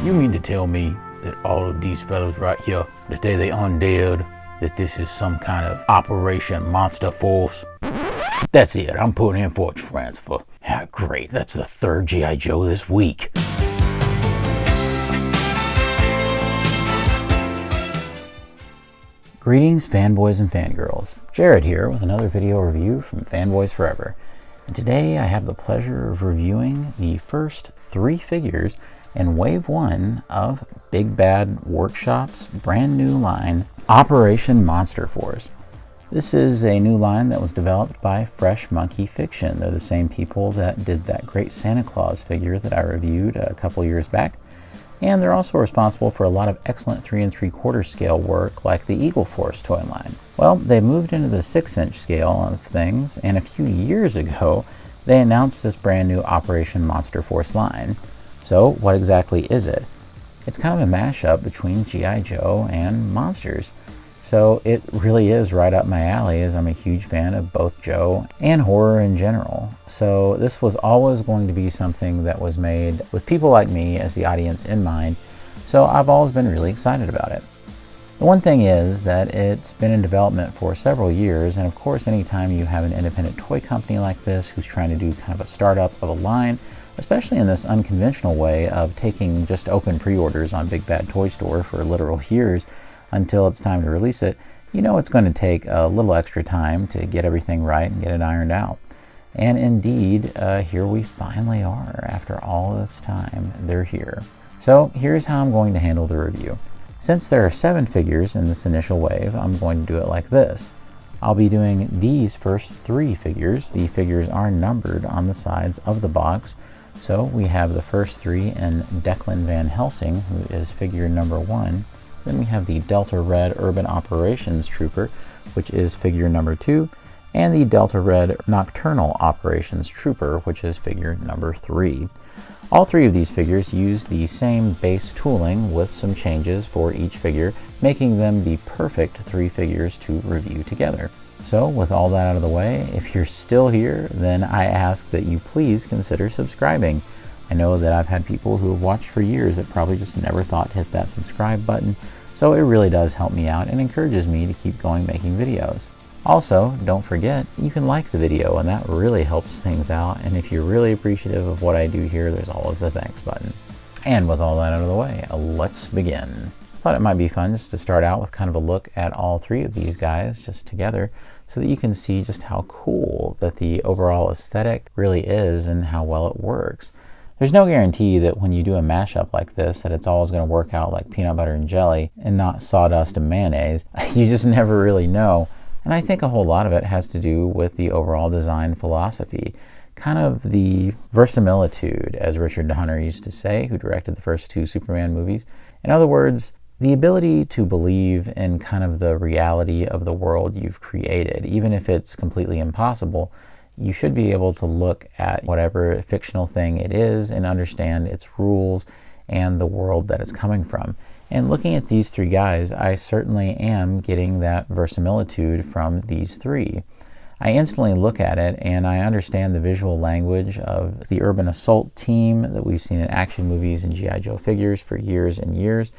You mean to tell me that all of these fellows right here, that they undead, that this is some kind of Operation Monster Force? That's it, I'm putting in for a transfer. Yeah, great, that's the third G.I. Joe this week. Greetings fanboys and fangirls. Jared here with another video review from Fanboys Forever. And today I have the pleasure of reviewing the first 3 figures in Wave 1 of Big Bad Workshop's brand new line, Operation Monster Force. This is a new line that was developed by Fresh Monkey Fiction. They're the same people that did that great Santa Claus figure that I reviewed a couple years back. And they're also responsible for a lot of excellent 3 3/4 scale work like the Eagle Force toy line. Well, they moved into the 6-inch scale of things, and a few years ago they announced this brand new Operation Monster Force line. So what exactly is it? It's kind of a mashup between G.I. Joe and monsters. So it really is right up my alley, as I'm a huge fan of both Joe and horror in general. So this was always going to be something that was made with people like me as the audience in mind. So I've always been really excited about it. The one thing is that it's been in development for several years, and of course anytime you have an independent toy company like this who's trying to do kind of a startup of a line, especially in this unconventional way of taking just open pre-orders on Big Bad Toy Store for literal years until it's time to release it, you know it's going to take a little extra time to get everything right and get it ironed out. And indeed, here we finally are. After all this time, they're here. So here's how I'm going to handle the review. Since there are 7 figures in this initial wave, I'm going to do it like this. I'll be doing these first 3 figures. The figures are numbered on the sides of the box. So we have the first 3 in Declan Van Helsing, who is figure number 1. Then we have the Delta Red Urban Operations Trooper, which is figure number 2, and the Delta Red Nocturnal Operations Trooper, which is figure number 3. All 3 of these figures use the same base tooling with some changes for each figure, making them the perfect 3 figures to review together. So with all that out of the way, if you're still here, then I ask that you please consider subscribing. I know that I've had people who have watched for years that probably just never thought to hit that subscribe button, so it really does help me out and encourages me to keep going making videos. Also, don't forget, you can like the video, and that really helps things out, and if you're really appreciative of what I do here, there's always the thanks button. And with all that out of the way, let's begin. I thought it might be fun just to start out with kind of a look at all 3 of these guys just together, so that you can see just how cool that the overall aesthetic really is and how well it works. There's no guarantee that when you do a mashup like this that it's always going to work out like peanut butter and jelly and not sawdust and mayonnaise. You just never really know. And I think a whole lot of it has to do with the overall design philosophy. Kind of the verisimilitude, as Richard Donner used to say, who directed the first 2 Superman movies. In other words, the ability to believe in kind of the reality of the world you've created, even if it's completely impossible. You should be able to look at whatever fictional thing it is and understand its rules and the world that it's coming from. And looking at these 3 guys, I certainly am getting that verisimilitude from these 3. I instantly look at it and I understand the visual language of the urban assault team that we've seen in action movies and G.I. Joe figures for years and years.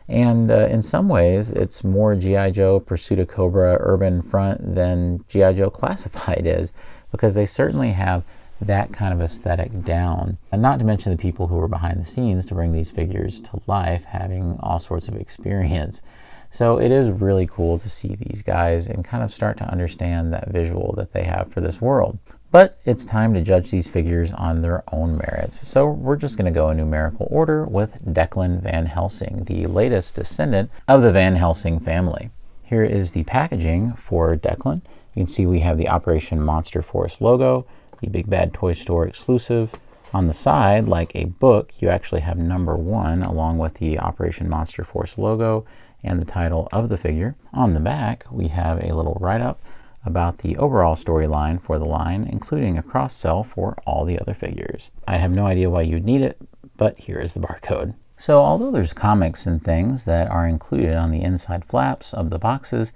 And in some ways, it's more G.I. Joe Pursuit of Cobra Urban Front than G.I. Joe Classified is, because they certainly have that kind of aesthetic down. And not to mention the people who were behind the scenes to bring these figures to life, having all sorts of experience. So it is really cool to see these guys and kind of start to understand that visual that they have for this world. But it's time to judge these figures on their own merits. So we're just going to go in numerical order with Declan Van Helsing, the latest descendant of the Van Helsing family. Here is the packaging for Declan. You can see we have the Operation Monster Force logo, the Big Bad Toy Store exclusive. On the side, like a book, you actually have number 1 along with the Operation Monster Force logo and the title of the figure. On the back, we have a little write-up about the overall storyline for the line, including a cross-sell for all the other figures. I have no idea why you'd need it, but here is the barcode. So although there's comics and things that are included on the inside flaps of the boxes,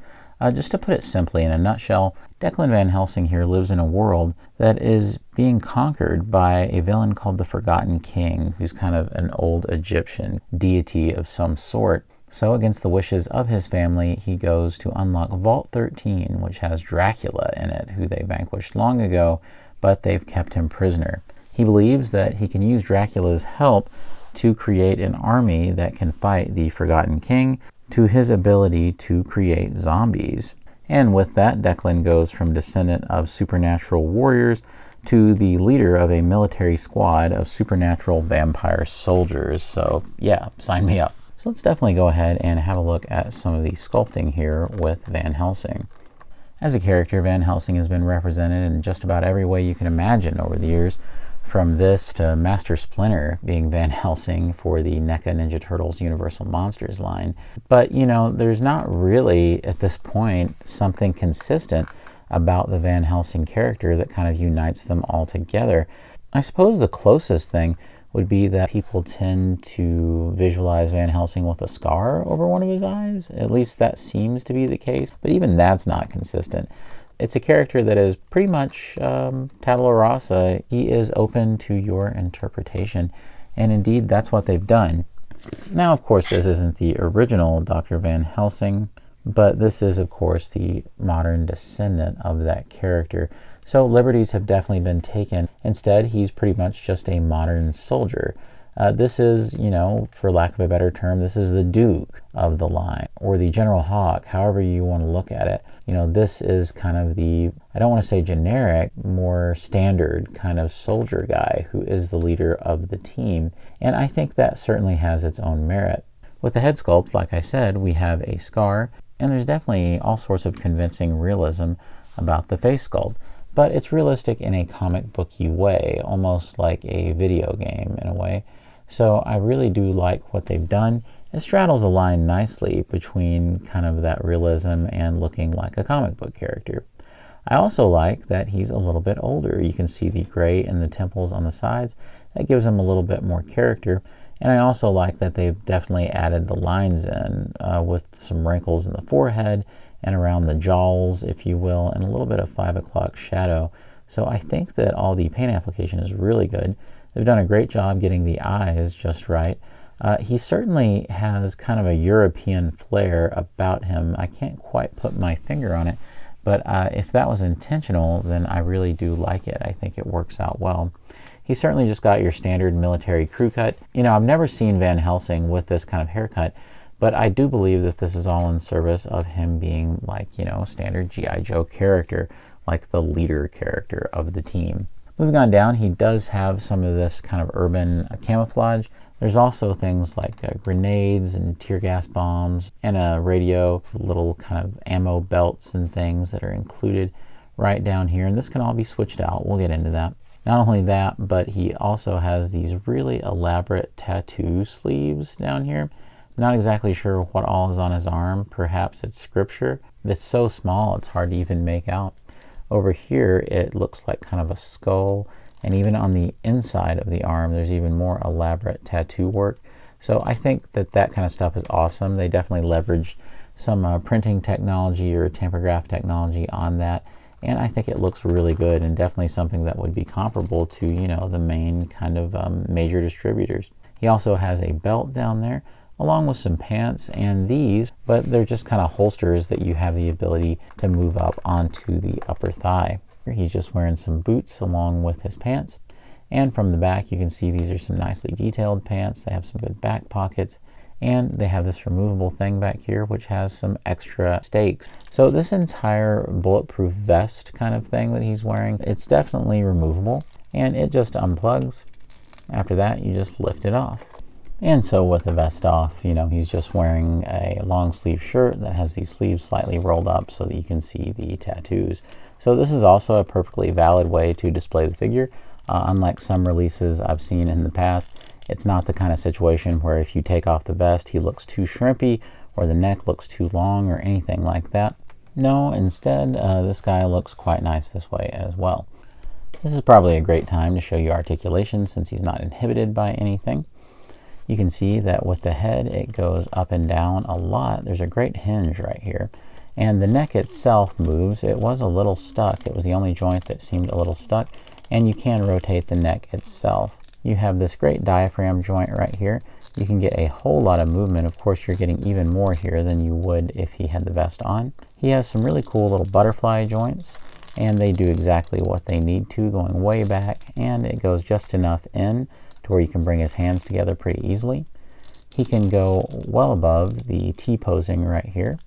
Just to put it simply, in a nutshell, Declan Van Helsing here lives in a world that is being conquered by a villain called the Forgotten King, who's kind of an old Egyptian deity of some sort. So against the wishes of his family, he goes to unlock Vault 13, which has Dracula in it, who they vanquished long ago, but they've kept him prisoner. He believes that he can use Dracula's help to create an army that can fight the Forgotten King, to his ability to create zombies. And with that, Declan goes from descendant of supernatural warriors to the leader of a military squad of supernatural vampire soldiers. So yeah, sign me up. So let's definitely go ahead and have a look at some of the sculpting here with Van Helsing. As a character, Van Helsing has been represented in just about every way you can imagine over the years, from this to Master Splinter being Van Helsing for the NECA Ninja Turtles Universal Monsters line. But, you know, there's not really, at this point, something consistent about the Van Helsing character that kind of unites them all together. I suppose the closest thing would be that people tend to visualize Van Helsing with a scar over one of his eyes. At least that seems to be the case, but even that's not consistent. It's a character that is pretty much tabula rasa. He is open to your interpretation, and indeed that's what they've done. Now, of course, this isn't the original Dr. Van Helsing, but this is, of course, the modern descendant of that character. So liberties have definitely been taken. Instead, he's pretty much just a modern soldier. This is, you know, for lack of a better term, this is the Duke of the line, or the General Hawk, however you want to look at it. You know, this is kind of the, I don't want to say generic, more standard kind of soldier guy who is the leader of the team. And I think that certainly has its own merit. With the head sculpt, like I said, we have a scar, and there's definitely all sorts of convincing realism about the face sculpt. But it's realistic in a comic booky way, almost like a video game in a way. So I really do like what they've done. It straddles the line nicely between kind of that realism and looking like a comic book character. I also like that he's a little bit older. You can see the gray in the temples on the sides. That gives him a little bit more character. And I also like that they've definitely added the lines in with some wrinkles in the forehead and around the jowls, if you will, and a little bit of 5 o'clock shadow. So I think that all the paint application is really good. They've done a great job getting the eyes just right. He certainly has kind of a European flair about him. I can't quite put my finger on it, but if that was intentional, then I really do like it. I think it works out well. He certainly just got your standard military crew cut. You know, I've never seen Van Helsing with this kind of haircut, but I do believe that this is all in service of him being like, you know, standard G.I. Joe character, like the leader character of the team. Moving on down, he does have some of this kind of urban camouflage. There's also things like grenades and tear gas bombs and a radio, little kind of ammo belts and things that are included right down here. And this can all be switched out. We'll get into that. Not only that, but he also has these really elaborate tattoo sleeves down here. Not exactly sure what all is on his arm. Perhaps it's scripture. It's so small it's hard to even make out. Over here it looks like kind of a skull, and even on the inside of the arm there's even more elaborate tattoo work. So I think that that kind of stuff is awesome. They definitely leveraged some printing technology or tampergraph technology on that, and I think it looks really good and definitely something that would be comparable to, you know, the main kind of major distributors. He also has a belt down there along with some pants and these, but they're just kind of holsters that you have the ability to move up onto the upper thigh. He's just wearing some boots along with his pants, and from the back you can see these are some nicely detailed pants. They have some good back pockets, and they have this removable thing back here which has some extra stakes. So this entire bulletproof vest kind of thing that he's wearing, it's definitely removable, and it just unplugs. After that you just lift it off. And so with the vest off, you know, he's just wearing a long sleeve shirt that has these sleeves slightly rolled up so that you can see the tattoos. So this is also a perfectly valid way to display the figure. Unlike some releases I've seen in the past, it's not the kind of situation where if you take off the vest he looks too shrimpy or the neck looks too long or anything like that. No, instead this guy looks quite nice this way as well. This is probably a great time to show you articulation since he's not inhibited by anything. You can see that with the head it goes up and down a lot. There's a great hinge right here, And the neck itself moves. It was a little stuck. It was the only joint that seemed a little stuck, and you can rotate the neck itself. You have this great diaphragm joint right here. You can get a whole lot of movement. Of course, you're getting even more here than you would if he had the vest on. He has some really cool little butterfly joints, and they do exactly what they need to, going way back, and it goes just enough in to where you can bring his hands together pretty easily. He can go well above the T-posing right here.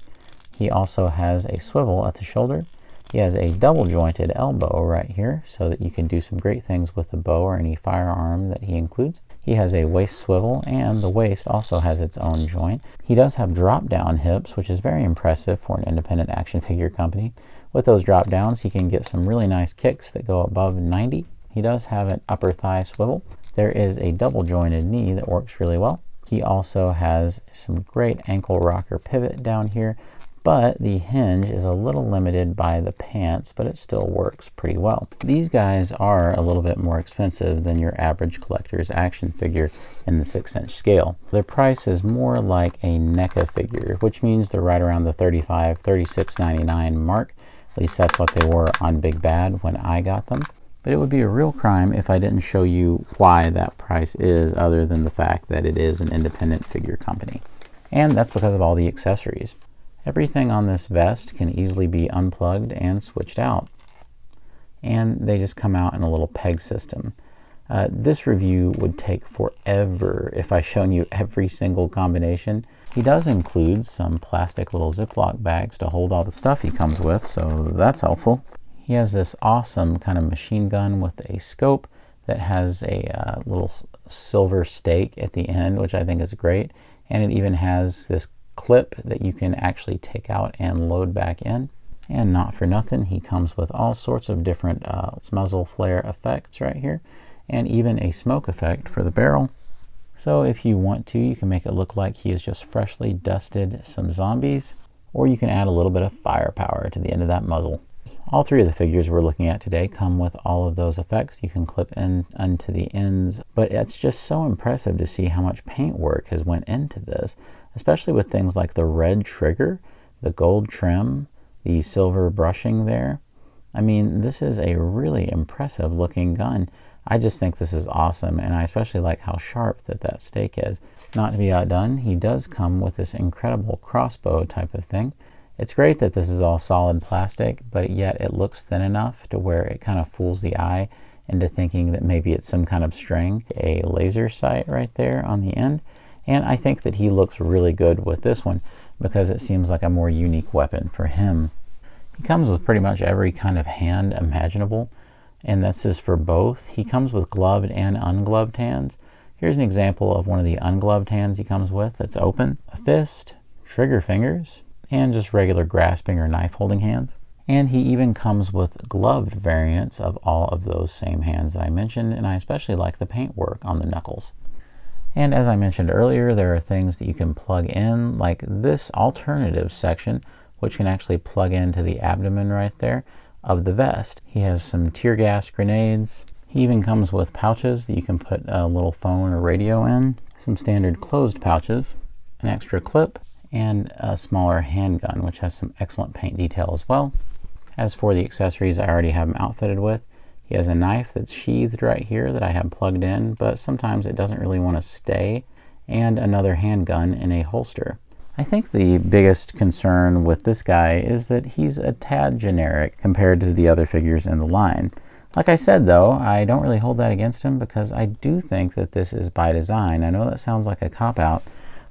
He also has a swivel at the shoulder. He has a double jointed elbow right here so that you can do some great things with the bow or any firearm that he includes. He has a waist swivel, and the waist also has its own joint. He does have drop down hips, which is very impressive for an independent action figure company. With those drop downs, he can get some really nice kicks that go above 90. He does have an upper thigh swivel. There is a double jointed knee that works really well. He also has some great ankle rocker pivot down here, but the hinge is a little limited by the pants, but it still works pretty well. These guys are a little bit more expensive than your average collector's action figure in the 6-inch scale. Their price is more like a NECA figure, which means they're right around the $35, $36.99 mark. At least that's what they were on Big Bad when I got them. But it would be a real crime if I didn't show you why that price is, other than the fact that it is an independent figure company. And that's because of all the accessories. Everything on this vest can easily be unplugged and switched out. And they just come out in a little peg system. This review would take forever if I shown you every single combination. He does include some plastic little Ziploc bags to hold all the stuff he comes with, so that's helpful. He has this awesome kind of machine gun with a scope that has a little silver stake at the end, which I think is great. And it even has this clip that you can actually take out and load back in. And not for nothing, he comes with all sorts of different muzzle flare effects right here, and even a smoke effect for the barrel. So if you want to, you can make it look like he has just freshly dusted some zombies, or you can add a little bit of firepower to the end of that muzzle. All three of the figures we're looking at today come with all of those effects. You can clip in onto the ends, but it's just so impressive to see how much paint work has went into this, especially with things like the red trigger, the gold trim, the silver brushing there. I mean, this is a really impressive looking gun. I just think this is awesome, and I especially like how sharp that stake is. Not to be outdone, he does come with this incredible crossbow type of thing. It's great that this is all solid plastic, but yet it looks thin enough to where it kind of fools the eye into thinking that maybe it's some kind of string. A laser sight right there on the end. And I think that he looks really good with this one because it seems like a more unique weapon for him. He comes with pretty much every kind of hand imaginable, and this is for both. He comes with gloved and ungloved hands. Here's an example of one of the ungloved hands he comes with that's open. A fist, trigger fingers, and just regular grasping or knife holding hands. And he even comes with gloved variants of all of those same hands that I mentioned, and I especially like the paintwork on the knuckles. And as I mentioned earlier, there are things that you can plug in, like this alternative section, which can actually plug into the abdomen right there of the vest. He has some tear gas grenades. He even comes with pouches that you can put a little phone or radio in, some standard closed pouches, an extra clip, and a smaller handgun, which has some excellent paint detail as well. As for the accessories I already have him outfitted with, he has a knife that's sheathed right here that I have plugged in, but sometimes it doesn't really want to stay, and another handgun in a holster. I think the biggest concern with this guy is that he's a tad generic compared to the other figures in the line. Like I said though, I don't really hold that against him because I do think that this is by design. I know that sounds like a cop-out,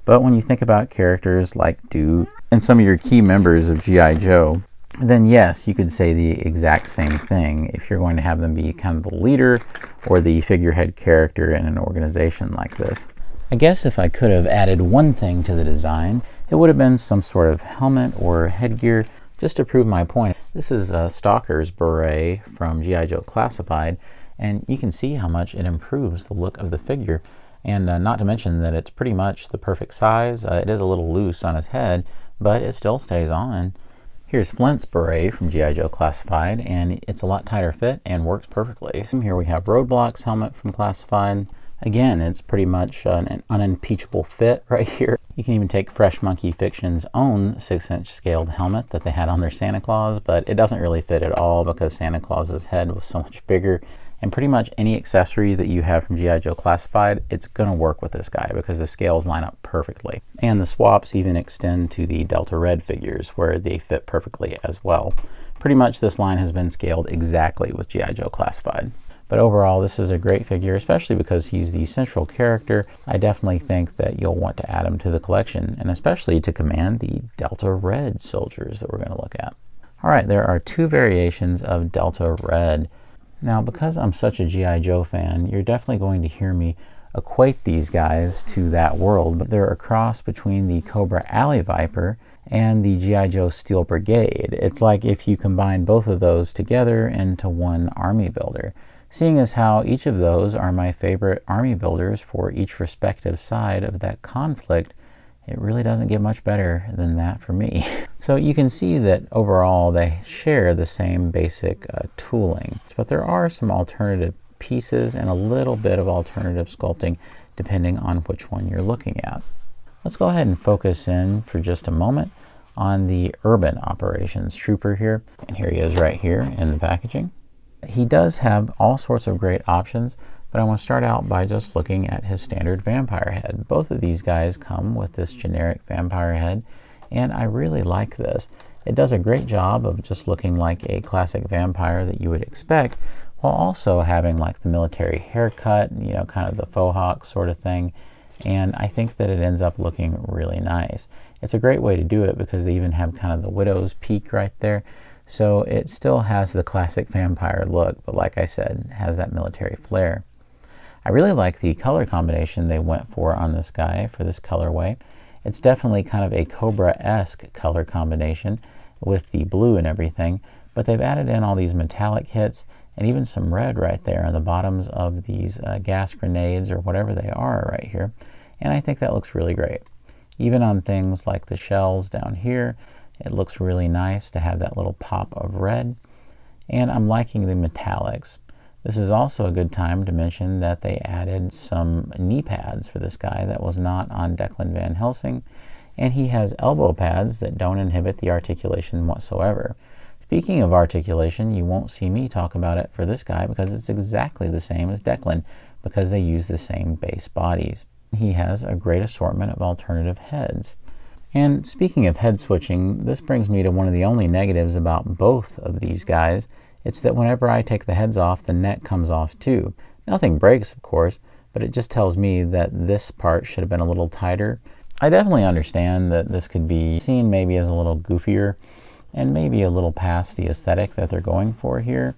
but when you think about characters like Duke and some of your key members of G.I. Joe, then yes, you could say the exact same thing if you're going to have them be kind of the leader or the figurehead character in an organization like this. I guess if I could have added one thing to the design, it would have been some sort of helmet or headgear just to prove my point. This is a Stalker's beret from G.I. Joe Classified, and you can see how much it improves the look of the figure. And not to mention that it's pretty much the perfect size. It is a little loose on his head, but it still stays on. Here's Flint's beret from G.I. Joe Classified, and it's a lot tighter fit and works perfectly. Here we have Roadblock's helmet from Classified. Again, it's pretty much an unimpeachable fit right here. You can even take Fresh Monkey Fiction's own 6-inch scaled helmet that they had on their Santa Claus, but it doesn't really fit at all because Santa Claus's head was so much bigger. And pretty much any accessory that you have from G.I. Joe Classified, it's going to work with this guy because the scales line up perfectly. And the swaps even extend to the Delta Red figures where they fit perfectly as well. Pretty much this line has been scaled exactly with G.I. Joe Classified. But overall, this is a great figure, especially because he's the central character. I definitely think that you'll want to add him to the collection, and especially to command the Delta Red soldiers that we're going to look at. All right, there are 2 variations of Delta Red. Now, because I'm such a G.I. Joe fan, you're definitely going to hear me equate these guys to that world, but they're a cross between the Cobra Alley Viper and the G.I. Joe Steel Brigade. It's like if you combine both of those together into one army builder. Seeing as how each of those are my favorite army builders for each respective side of that conflict, it really doesn't get much better than that for me. So you can see that overall they share the same basic tooling, but there are some alternative pieces and a little bit of alternative sculpting depending on which one you're looking at. Let's go ahead and focus in for just a moment on the Urban Operations Trooper here. And here he is right here in the packaging. He does have all sorts of great options, but I want to start out by just looking at his standard vampire head. Both of these guys come with this generic vampire head, and I really like this. It does a great job of just looking like a classic vampire that you would expect, while also having like the military haircut, you know, kind of the faux hawk sort of thing. And I think that it ends up looking really nice. It's a great way to do it because they even have kind of the widow's peak right there. So it still has the classic vampire look, but like I said, has that military flair. I really like the color combination they went for on this guy, for this colorway. It's definitely kind of a Cobra-esque color combination with the blue and everything, but they've added in all these metallic hits and even some red right there on the bottoms of these gas grenades or whatever they are right here. And I think that looks really great. Even on things like the shells down here, it looks really nice to have that little pop of red. And I'm liking the metallics. This is also a good time to mention that they added some knee pads for this guy that was not on Declan Van Helsing. And he has elbow pads that don't inhibit the articulation whatsoever. Speaking of articulation, you won't see me talk about it for this guy because it's exactly the same as Declan because they use the same base bodies. He has a great assortment of alternative heads. And speaking of head switching, this brings me to one of the only negatives about both of these guys. It's that whenever I take the heads off, the neck comes off too. Nothing breaks, of course, but it just tells me that this part should have been a little tighter. I definitely understand that this could be seen maybe as a little goofier and maybe a little past the aesthetic that they're going for here,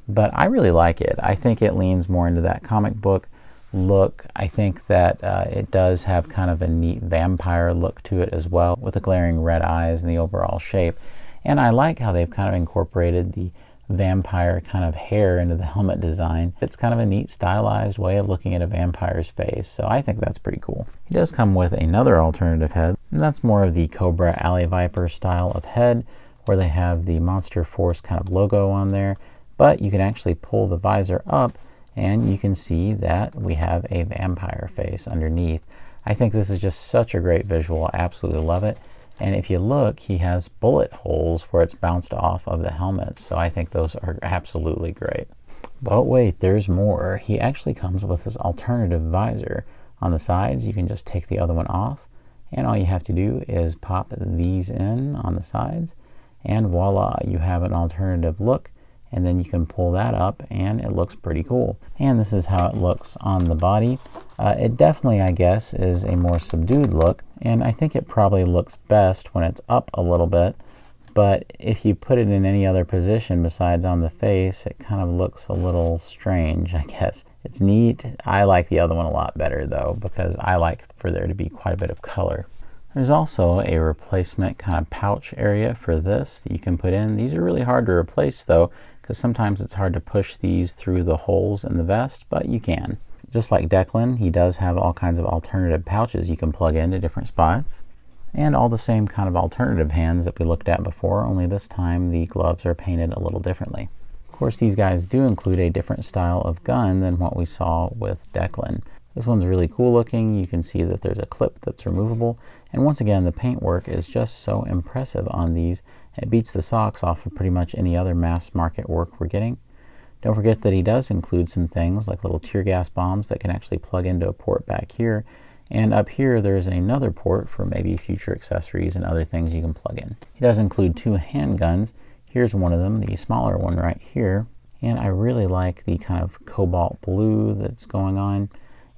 but I really like it. I think it leans more into that comic book look. I think that it does have kind of a neat vampire look to it as well, with the glaring red eyes and the overall shape. And I like how they've kind of incorporated the vampire kind of hair into the helmet design. It's kind of a neat stylized way of looking at a vampire's face, so I think that's pretty cool. He does come with another alternative head, and that's more of the Cobra Alley Viper style of head, where they have the Monster Force kind of logo on there, but you can actually pull the visor up and you can see that we have a vampire face underneath. I think this is just such a great visual. I absolutely love it. And if you look, he has bullet holes where it's bounced off of the helmet. So I think those are absolutely great. But wait, there's more. He actually comes with this alternative visor. On the sides, you can just take the other one off. And all you have to do is pop these in on the sides. And voila, you have an alternative look. And then you can pull that up and it looks pretty cool. And this is how it looks on the body. It definitely, I guess, is a more subdued look, and I think it probably looks best when it's up a little bit, but if you put it in any other position besides on the face, it kind of looks a little strange, I guess. It's neat. I like the other one a lot better though, because I like for there to be quite a bit of color. There's also a replacement kind of pouch area for this that you can put in. These are really hard to replace though, because sometimes it's hard to push these through the holes in the vest, but you can. Just like Declan, he does have all kinds of alternative pouches you can plug into different spots. And all the same kind of alternative hands that we looked at before, only this time the gloves are painted a little differently. Of course, these guys do include a different style of gun than what we saw with Declan. This one's really cool looking. You can see that there's a clip that's removable. And once again, the paintwork is just so impressive on these. It beats the socks off of pretty much any other mass market work we're getting. Don't forget that he does include some things like little tear gas bombs that can actually plug into a port back here. And up here, there's another port for maybe future accessories and other things you can plug in. He does include 2 handguns. Here's one of them, the smaller one right here. And I really like the kind of cobalt blue that's going on.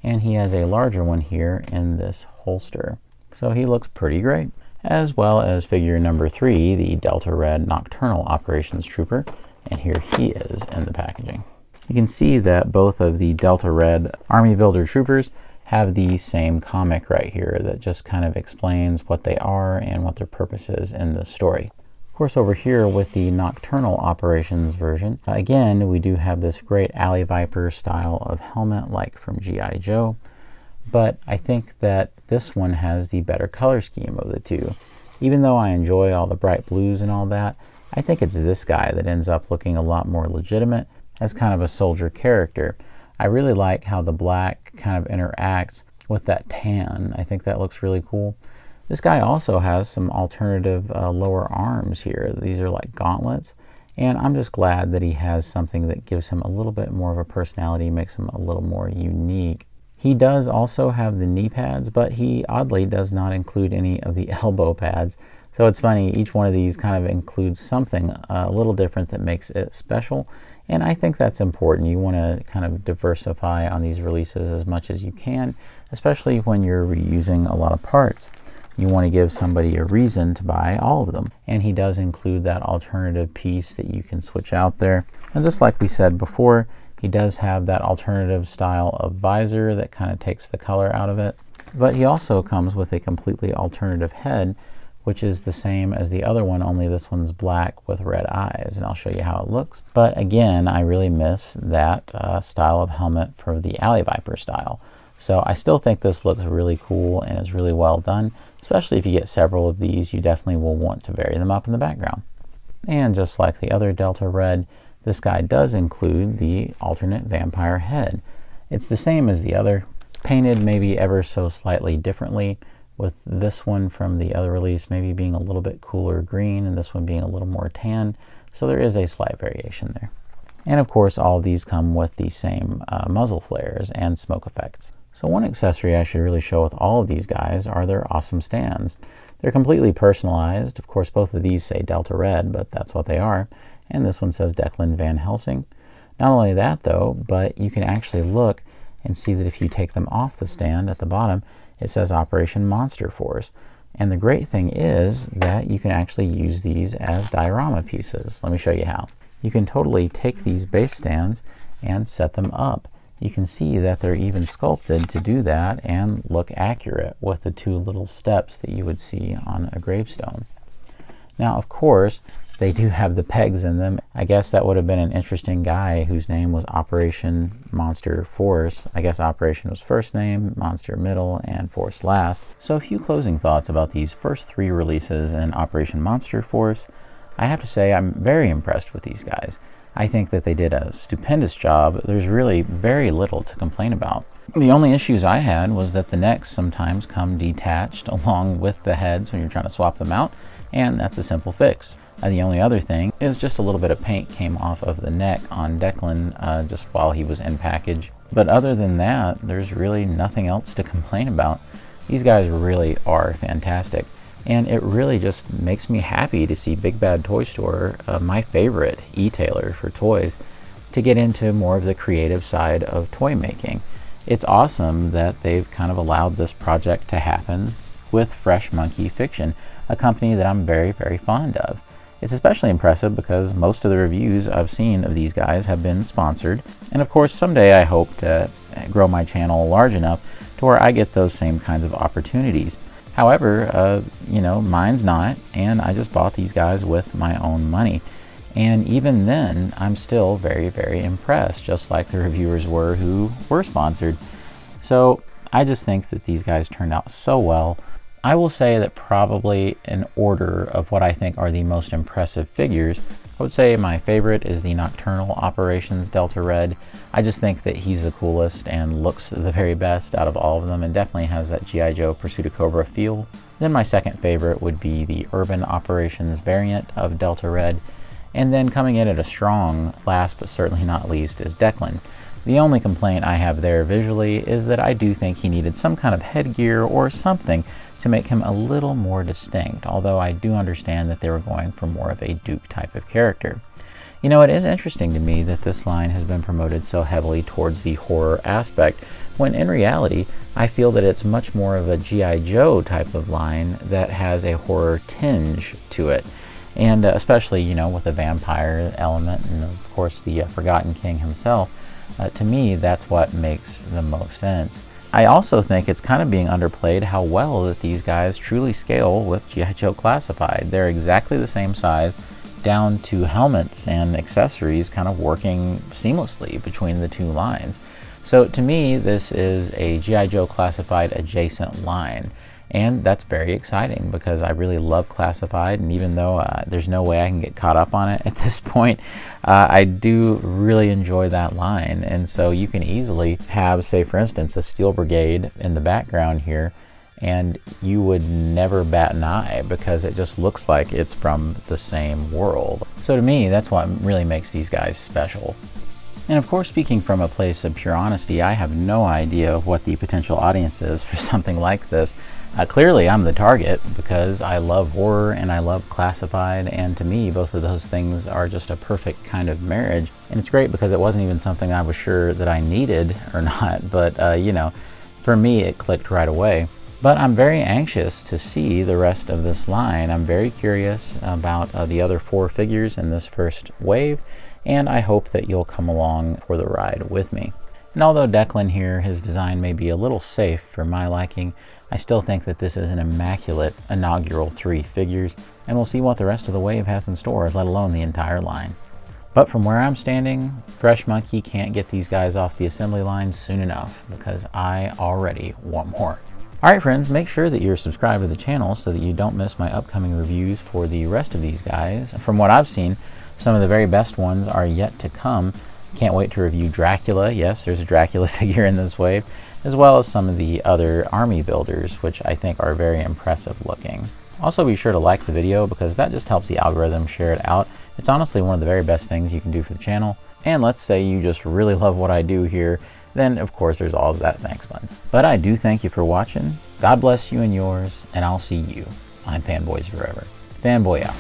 And he has a larger one here in this holster. So he looks pretty great. As well as figure number 3, the Delta Red Nocturnal Operations Trooper. And here he is in the packaging. You can see that both of the Delta Red Army Builder Troopers have the same comic right here that just kind of explains what they are and what their purpose is in the story. Of course, over here with the Nocturnal Operations version, again, we do have this great Alley Viper style of helmet like from G.I. Joe, but I think that this one has the better color scheme of the two. Even though I enjoy all the bright blues and all that, I think it's this guy that ends up looking a lot more legitimate as kind of a soldier character. I really like how the black kind of interacts with that tan. I think that looks really cool. This guy also has some alternative lower arms here. These are like gauntlets. And I'm just glad that he has something that gives him a little bit more of a personality, makes him a little more unique. He does also have the knee pads, but he oddly does not include any of the elbow pads. So it's funny, each one of these kind of includes something a little different that makes it special. And I think that's important. You want to kind of diversify on these releases as much as you can, especially when you're reusing a lot of parts. You want to give somebody a reason to buy all of them. And he does include that alternative piece that you can switch out there. And just like we said before, he does have that alternative style of visor that kind of takes the color out of it. But he also comes with a completely alternative head, which is the same as the other one, only this one's black with red eyes, and I'll show you how it looks. But again, I really miss that style of helmet for the Alley Viper style. So I still think this looks really cool and is really well done, especially if you get several of these. You definitely will want to vary them up in the background. And just like the other Delta Red, this guy does include the alternate vampire head. It's the same as the other, painted maybe ever so slightly differently, with this one from the other release maybe being a little bit cooler green and this one being a little more tan. So there is a slight variation there. And of course, all of these come with the same muzzle flares and smoke effects. So one accessory I should really show with all of these guys are their awesome stands. They're completely personalized. Of course, both of these say Delta Red, but that's what they are. And this one says Declan Van Helsing. Not only that though, but you can actually look and see that if you take them off the stand at the bottom, it says Operation Monster Force. And the great thing is that you can actually use these as diorama pieces. Let me show you how. You can totally take these base stands and set them up. You can see that they're even sculpted to do that and look accurate with the 2 little steps that you would see on a gravestone. Now, of course, they do have the pegs in them. I guess that would have been an interesting guy whose name was Operation Monster Force. I guess Operation was first name, Monster middle, and Force last. So a few closing thoughts about these first 3 releases in Operation Monster Force. I have to say I'm very impressed with these guys. I think that they did a stupendous job. There's really very little to complain about. The only issues I had was that the necks sometimes come detached along with the heads when you're trying to swap them out, and that's a simple fix. The only other thing is just a little bit of paint came off of the neck on Declan just while he was in package. But other than that, there's really nothing else to complain about. These guys really are fantastic. And it really just makes me happy to see Big Bad Toy Store, my favorite e-tailer for toys, to get into more of the creative side of toy making. It's awesome that they've kind of allowed this project to happen with Fresh Monkey Fiction, a company that I'm very, very fond of. It's especially impressive because most of the reviews I've seen of these guys have been sponsored. And of course, someday I hope to grow my channel large enough to where I get those same kinds of opportunities. However, you know, mine's not, and I just bought these guys with my own money. And even then, I'm still very, very impressed, just like the reviewers were who were sponsored. So I just think that these guys turned out so well. I will say that probably in order of what I think are the most impressive figures, I would say my favorite is the Nocturnal Operations Delta Red. I just think that he's the coolest and looks the very best out of all of them, and definitely has that G.I. Joe Pursuit of Cobra feel. Then my second favorite would be the Urban Operations variant of Delta Red. And then coming in at a strong, last but certainly not least, is Declan. The only complaint I have there visually is that I do think he needed some kind of headgear or something to make him a little more distinct, although I do understand that they were going for more of a Duke type of character. You know, it is interesting to me that this line has been promoted so heavily towards the horror aspect, when in reality, I feel that it's much more of a G.I. Joe type of line that has a horror tinge to it. And especially, you know, with the vampire element and of course the Forgotten King himself, to me, that's what makes the most sense. I also think it's kind of being underplayed how well that these guys truly scale with G.I. Joe Classified. They're exactly the same size, down to helmets and accessories kind of working seamlessly between the two lines. So to me, this is a G.I. Joe Classified adjacent line. And that's very exciting because I really love Classified, and even though there's no way I can get caught up on it at this point, I do really enjoy that line. And so you can easily have, say for instance, a Steel Brigade in the background here, and you would never bat an eye because it just looks like it's from the same world. So to me, that's what really makes these guys special. And of course, speaking from a place of pure honesty, I have no idea of what the potential audience is for something like this. Clearly, I'm the target because I love horror and I love Classified, and to me, both of those things are just a perfect kind of marriage. And it's great because it wasn't even something I was sure that I needed or not, but you know, for me, it clicked right away. But I'm very anxious to see the rest of this line. I'm very curious about the other 4 figures in this first wave, and I hope that you'll come along for the ride with me. And although Declan here, his design may be a little safe for my liking, I still think that this is an immaculate inaugural 3 figures, and we'll see what the rest of the wave has in store, let alone the entire line. But from where I'm standing, Fresh Monkey can't get these guys off the assembly line soon enough, because I already want more. Alright friends, make sure that you're subscribed to the channel so that you don't miss my upcoming reviews for the rest of these guys. From what I've seen, some of the very best ones are yet to come. Can't wait to review Dracula. Yes, there's a Dracula figure in this wave, as well as some of the other army builders, which I think are very impressive looking. Also be sure to like the video because that just helps the algorithm share it out. It's honestly one of the very best things you can do for the channel. And let's say you just really love what I do here, then of course there's always that thanks button. But I do thank you for watching. God bless you and yours, and I'll see you on Fanboys Forever. Fanboy out.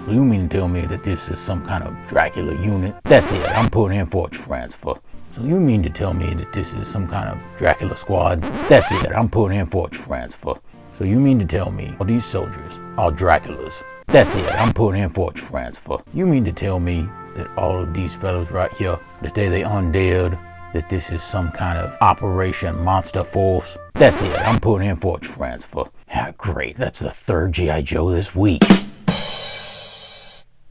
You mean to tell me that this is some kind of Dracula unit? That's it, I'm putting in for a transfer. So you mean to tell me that this is some kind of Dracula squad? That's it, I'm putting in for a transfer. So you mean to tell me all these soldiers are Draculas? That's it, I'm putting in for a transfer. You mean to tell me that all of these fellows right here, that they're the undead, that this is some kind of Operation Monster Force? That's it, I'm putting in for a transfer. Yeah, great, that's the 3rd G.I. Joe this week.